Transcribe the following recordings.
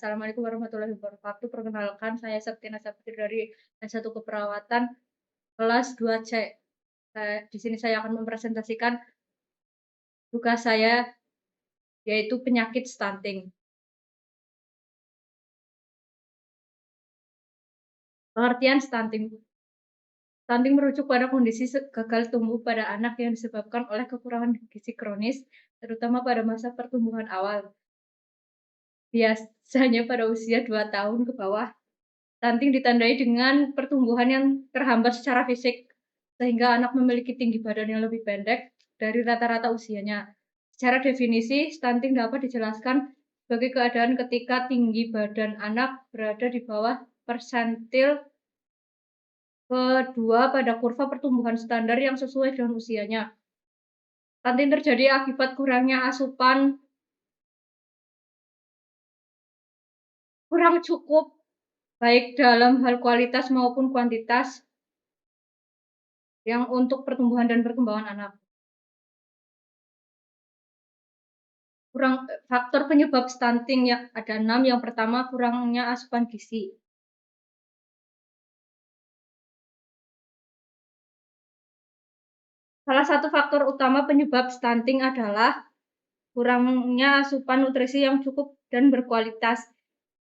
Assalamualaikum warahmatullahi wabarakatuh. Perkenalkan, saya Septina Sapitri dari S1 Keperawatan kelas 2C. Di sini saya akan mempresentasikan tugas saya, yaitu penyakit stunting. Pengertian stunting. Stunting merujuk pada kondisi gagal tumbuh pada anak yang disebabkan oleh kekurangan gizi kronis, terutama pada masa pertumbuhan awal. Biasanya pada usia 2 tahun ke bawah. Stunting ditandai dengan pertumbuhan yang terhambat secara fisik, sehingga anak memiliki tinggi badan yang lebih pendek dari rata-rata usianya. Secara definisi, stunting dapat dijelaskan sebagai keadaan ketika tinggi badan anak berada di bawah persentil kedua pada kurva pertumbuhan standar yang sesuai dengan usianya. Stunting terjadi akibat kurangnya asupan kurang cukup baik dalam hal kualitas maupun kuantitas yang untuk pertumbuhan dan perkembangan anak. Faktor penyebab stunting yang ada 6. Yang pertama, kurangnya asupan gizi. Salah satu faktor utama penyebab stunting adalah kurangnya asupan nutrisi yang cukup dan berkualitas.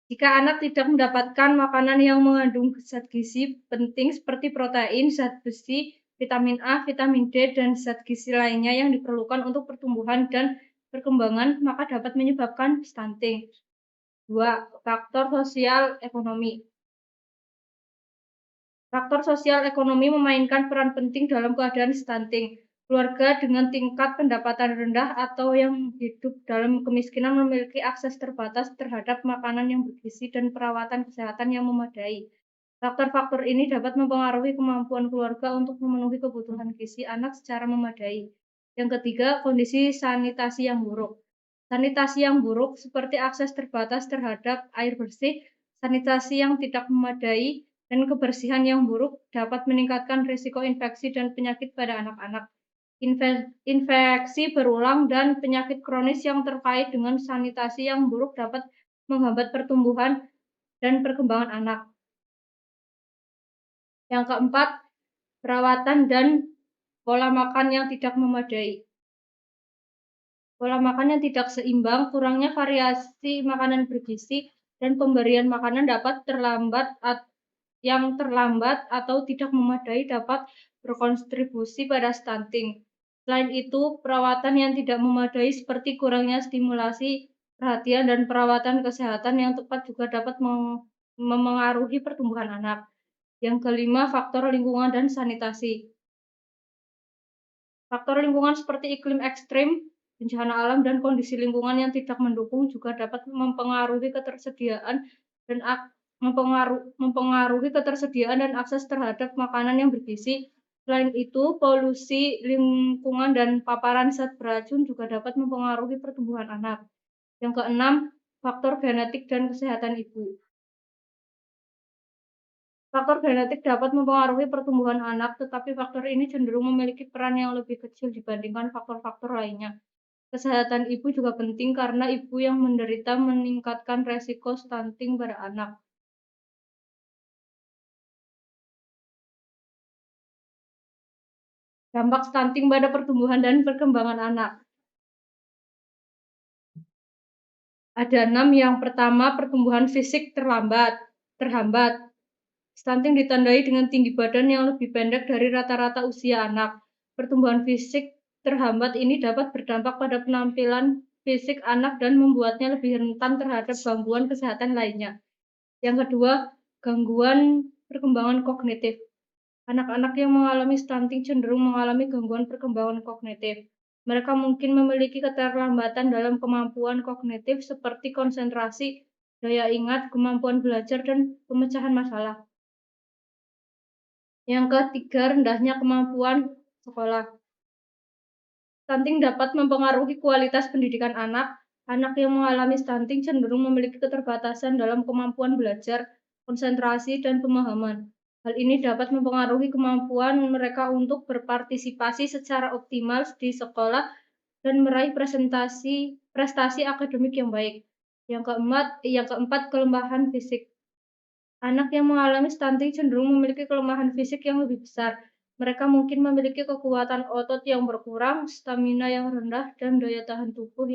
Jika anak tidak mendapatkan makanan yang mengandung zat gizi penting seperti protein, zat besi, vitamin A, vitamin D, dan zat gizi lainnya yang diperlukan untuk pertumbuhan dan perkembangan, maka dapat menyebabkan stunting. 2. Faktor sosial ekonomi. Faktor sosial ekonomi memainkan peran penting dalam keadaan stunting. Keluarga dengan tingkat pendapatan rendah atau yang hidup dalam kemiskinan memiliki akses terbatas terhadap makanan yang bergizi dan perawatan kesehatan yang memadai. Faktor-faktor ini dapat mempengaruhi kemampuan keluarga untuk memenuhi kebutuhan gizi anak secara memadai. Yang ketiga, kondisi sanitasi yang buruk. Sanitasi yang buruk seperti akses terbatas terhadap air bersih, sanitasi yang tidak memadai, dan kebersihan yang buruk dapat meningkatkan risiko infeksi dan penyakit pada anak-anak. Infeksi berulang dan penyakit kronis yang terkait dengan sanitasi yang buruk dapat menghambat pertumbuhan dan perkembangan anak. Yang keempat, perawatan dan pola makan yang tidak memadai. Pola makan yang tidak seimbang, kurangnya variasi makanan bergizi, dan pemberian makanan yang terlambat atau tidak memadai dapat berkontribusi pada stunting. Selain itu, perawatan yang tidak memadai seperti kurangnya stimulasi, perhatian, dan perawatan kesehatan yang tepat juga dapat memengaruhi pertumbuhan anak. Yang kelima, faktor lingkungan dan sanitasi. Faktor lingkungan seperti iklim ekstrim, bencana alam, dan kondisi lingkungan yang tidak mendukung juga dapat mempengaruhi ketersediaan dan akses terhadap makanan yang bergizi. Selain itu, polusi lingkungan dan paparan zat beracun juga dapat mempengaruhi pertumbuhan anak. Yang keenam, faktor genetik dan kesehatan ibu. Faktor genetik dapat mempengaruhi pertumbuhan anak, tetapi faktor ini cenderung memiliki peran yang lebih kecil dibandingkan faktor-faktor lainnya. Kesehatan ibu juga penting karena ibu yang menderita meningkatkan resiko stunting pada anak. Dampak stunting pada pertumbuhan dan perkembangan anak. Ada 6. Yang pertama, pertumbuhan fisik terhambat. Stunting ditandai dengan tinggi badan yang lebih pendek dari rata-rata usia anak. Pertumbuhan fisik terhambat ini dapat berdampak pada penampilan fisik anak dan membuatnya lebih rentan terhadap gangguan kesehatan lainnya. Yang kedua, gangguan perkembangan kognitif. Anak-anak yang mengalami stunting cenderung mengalami gangguan perkembangan kognitif. Mereka mungkin memiliki keterlambatan dalam kemampuan kognitif seperti konsentrasi, daya ingat, kemampuan belajar, dan pemecahan masalah. Yang ketiga, rendahnya kemampuan sekolah. Stunting dapat mempengaruhi kualitas pendidikan anak. Anak yang mengalami stunting cenderung memiliki keterbatasan dalam kemampuan belajar, konsentrasi, dan pemahaman. Hal ini dapat mempengaruhi kemampuan mereka untuk berpartisipasi secara optimal di sekolah dan meraih prestasi akademik yang baik. Yang keempat, kelemahan fisik. Anak yang mengalami stunting cenderung memiliki kelemahan fisik yang lebih besar. Mereka mungkin memiliki kekuatan otot yang berkurang, stamina yang rendah, dan daya tahan tubuh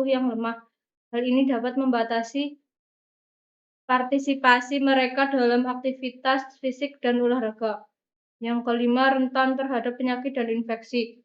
yang lemah. Hal ini dapat membatasi partisipasi mereka dalam aktivitas fisik dan olahraga. Yang kelima, rentan terhadap penyakit dan infeksi.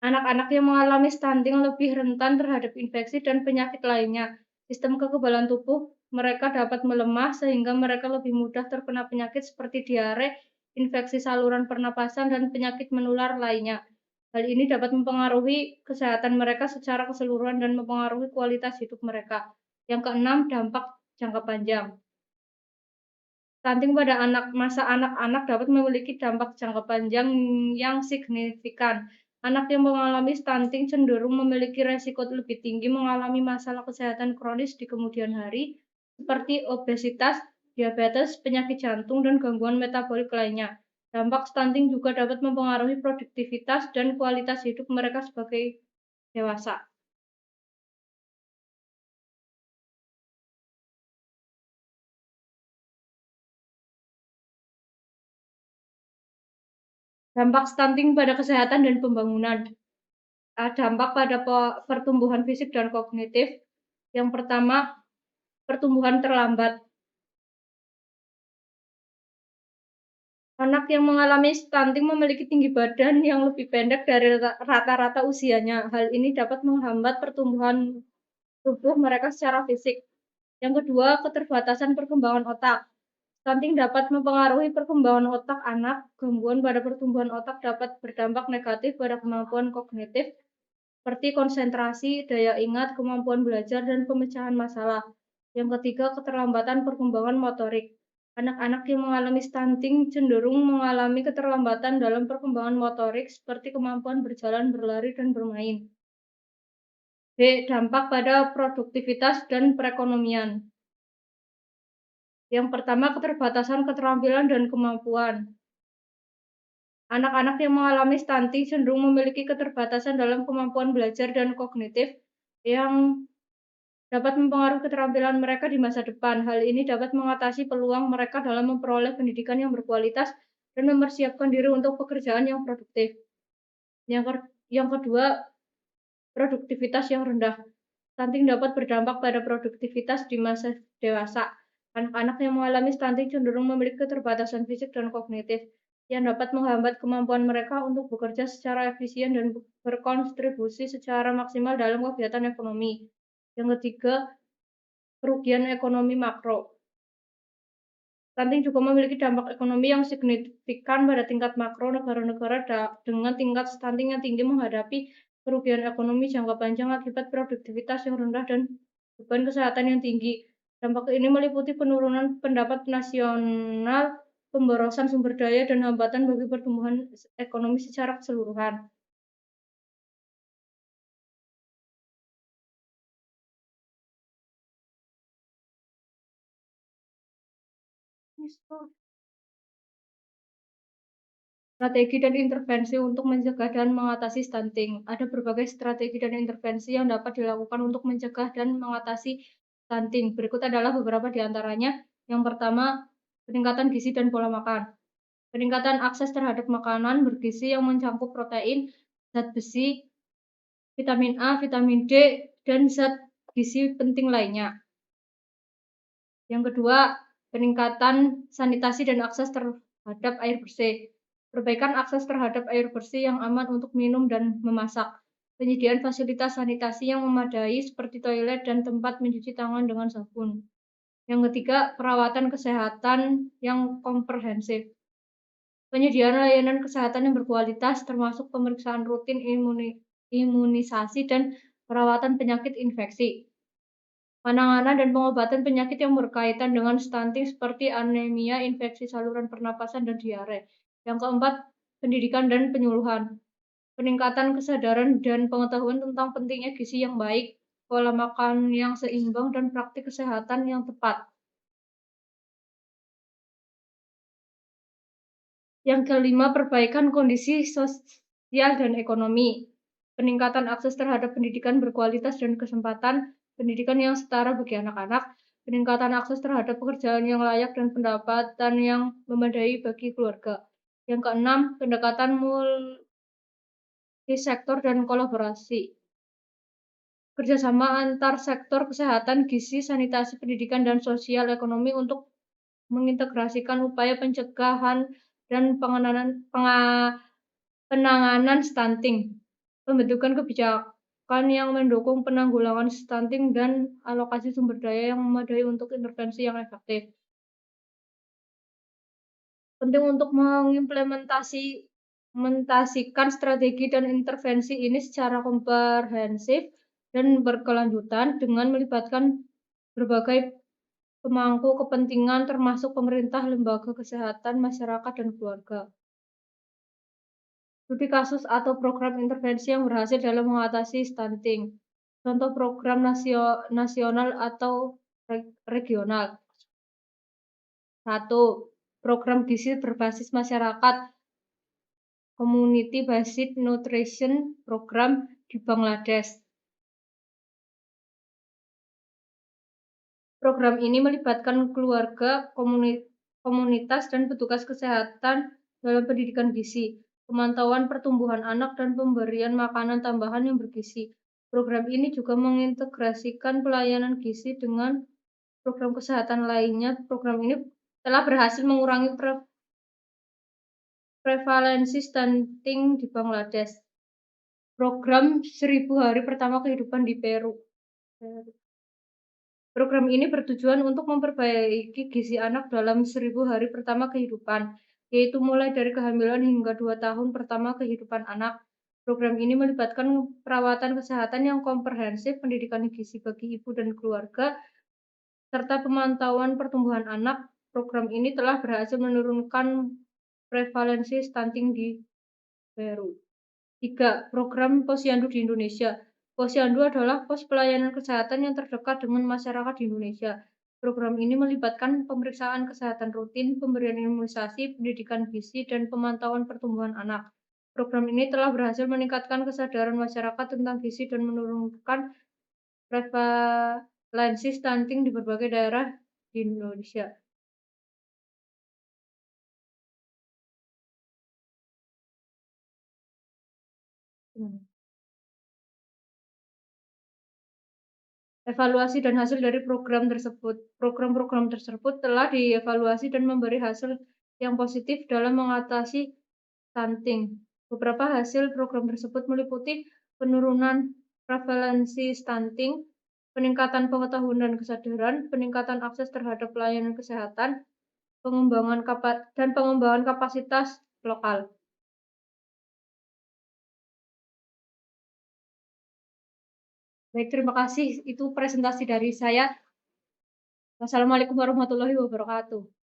Anak-anak yang mengalami stunting lebih rentan terhadap infeksi dan penyakit lainnya. Sistem kekebalan tubuh mereka dapat melemah sehingga mereka lebih mudah terkena penyakit seperti diare, infeksi saluran pernapasan, dan penyakit menular lainnya. Hal ini dapat mempengaruhi kesehatan mereka secara keseluruhan dan mempengaruhi kualitas hidup mereka. Yang keenam, dampak jangka panjang. Stunting pada masa anak-anak dapat memiliki dampak jangka panjang yang signifikan. Anak yang mengalami stunting cenderung memiliki resiko lebih tinggi mengalami masalah kesehatan kronis di kemudian hari, seperti obesitas, diabetes, penyakit jantung, dan gangguan metabolik lainnya. Dampak stunting juga dapat mempengaruhi produktivitas dan kualitas hidup mereka sebagai dewasa. Dampak stunting pada kesehatan dan pembangunan. Dampak pada pertumbuhan fisik dan kognitif. Yang pertama, pertumbuhan terlambat. Anak yang mengalami stunting memiliki tinggi badan yang lebih pendek dari rata-rata usianya. Hal ini dapat menghambat pertumbuhan tubuh mereka secara fisik. Yang kedua, keterbatasan perkembangan otak. Stunting dapat mempengaruhi perkembangan otak anak. Gangguan pada pertumbuhan otak dapat berdampak negatif pada kemampuan kognitif, seperti konsentrasi, daya ingat, kemampuan belajar, dan pemecahan masalah. Yang ketiga, keterlambatan perkembangan motorik. Anak-anak yang mengalami stunting cenderung mengalami keterlambatan dalam perkembangan motorik seperti kemampuan berjalan, berlari, dan bermain. B. Dampak pada produktivitas dan perekonomian. Yang pertama, keterbatasan keterampilan dan kemampuan. Anak-anak yang mengalami stunting cenderung memiliki keterbatasan dalam kemampuan belajar dan kognitif yang dapat mempengaruhi keterampilan mereka di masa depan. Hal ini dapat mengatasi peluang mereka dalam memperoleh pendidikan yang berkualitas dan mempersiapkan diri untuk pekerjaan yang produktif. Yang kedua, produktivitas yang rendah. Stunting dapat berdampak pada produktivitas di masa dewasa. Anak-anak yang mengalami stunting cenderung memiliki keterbatasan fisik dan kognitif yang dapat menghambat kemampuan mereka untuk bekerja secara efisien dan berkontribusi secara maksimal dalam kegiatan ekonomi. Yang ketiga, kerugian ekonomi makro. Stunting juga memiliki dampak ekonomi yang signifikan pada tingkat makro. Negara-negara dengan tingkat stunting yang tinggi menghadapi kerugian ekonomi jangka panjang akibat produktivitas yang rendah dan beban kesehatan yang tinggi. Dampak ini meliputi penurunan pendapatan nasional, pemborosan sumber daya, dan hambatan bagi pertumbuhan ekonomi secara keseluruhan. Strategi dan intervensi untuk mencegah dan mengatasi stunting. Ada berbagai strategi dan intervensi yang dapat dilakukan untuk mencegah dan mengatasi stunting. Berikut adalah beberapa di antaranya. Yang pertama, peningkatan gizi dan pola makan. Peningkatan akses terhadap makanan bergizi yang mencakup protein, zat besi, vitamin A, vitamin D, dan zat gizi penting lainnya. Yang kedua, peningkatan sanitasi dan akses terhadap air bersih. Perbaikan akses terhadap air bersih yang aman untuk minum dan memasak. Penyediaan fasilitas sanitasi yang memadai seperti toilet dan tempat mencuci tangan dengan sabun. Yang ketiga, perawatan kesehatan yang komprehensif. Penyediaan layanan kesehatan yang berkualitas termasuk pemeriksaan rutin, imunisasi, dan perawatan penyakit infeksi. Penanganan dan pengobatan penyakit yang berkaitan dengan stunting seperti anemia, infeksi saluran pernapasan, dan diare. Yang keempat, pendidikan dan penyuluhan. Peningkatan kesadaran dan pengetahuan tentang pentingnya gizi yang baik, pola makan yang seimbang, dan praktik kesehatan yang tepat. Yang kelima, perbaikan kondisi sosial dan ekonomi. peningkatan akses terhadap pendidikan berkualitas dan kesempatan pendidikan yang setara bagi anak-anak, peningkatan akses terhadap pekerjaan yang layak dan pendapatan yang memadai bagi keluarga. Yang keenam, pendekatan multisektor dan kolaborasi. Kerjasama antar sektor kesehatan, gizi, sanitasi, pendidikan, dan sosial ekonomi untuk mengintegrasikan upaya pencegahan dan penanganan stunting, pembentukan kebijakan yang mendukung penanggulangan stunting dan alokasi sumber daya yang memadai untuk intervensi yang efektif. Penting untuk mengimplementasikan strategi dan intervensi ini secara komprehensif dan berkelanjutan dengan melibatkan berbagai pemangku kepentingan termasuk pemerintah, lembaga kesehatan, masyarakat, dan keluarga. Studi kasus atau program intervensi yang berhasil dalam mengatasi stunting. Contoh program nasional atau regional. 1. Program gizi berbasis masyarakat Community Based Nutrition Program di Bangladesh. Program ini melibatkan keluarga, komunitas, dan petugas kesehatan dalam pendidikan gizi, pemantauan pertumbuhan anak, dan pemberian makanan tambahan yang bergizi. Program ini juga mengintegrasikan pelayanan gizi dengan program kesehatan lainnya. Program ini telah berhasil mengurangi prevalensi stunting di Bangladesh. Program 1000 hari pertama kehidupan di Peru. Program ini bertujuan untuk memperbaiki gizi anak dalam 1000 hari pertama kehidupan, yaitu mulai dari kehamilan hingga 2 tahun pertama kehidupan anak. Program ini melibatkan perawatan kesehatan yang komprehensif, pendidikan gizi bagi ibu dan keluarga, serta pemantauan pertumbuhan anak. Program ini telah berhasil menurunkan prevalensi stunting di Peru. 3. Program Posyandu di Indonesia. Posyandu adalah pos pelayanan kesehatan yang terdekat dengan masyarakat di Indonesia. Program ini melibatkan pemeriksaan kesehatan rutin, pemberian imunisasi, pendidikan gizi, dan pemantauan pertumbuhan anak. Program ini telah berhasil meningkatkan kesadaran masyarakat tentang gizi dan menurunkan prevalensi stunting di berbagai daerah di Indonesia. Evaluasi dan hasil dari program tersebut. Program-program tersebut telah dievaluasi dan memberi hasil yang positif dalam mengatasi stunting. Beberapa hasil program tersebut meliputi penurunan prevalensi stunting, peningkatan pengetahuan dan kesadaran, peningkatan akses terhadap pelayanan kesehatan, pengembangan kapasitas lokal. Baik, terima kasih. Itu presentasi dari saya. Wassalamualaikum warahmatullahi wabarakatuh.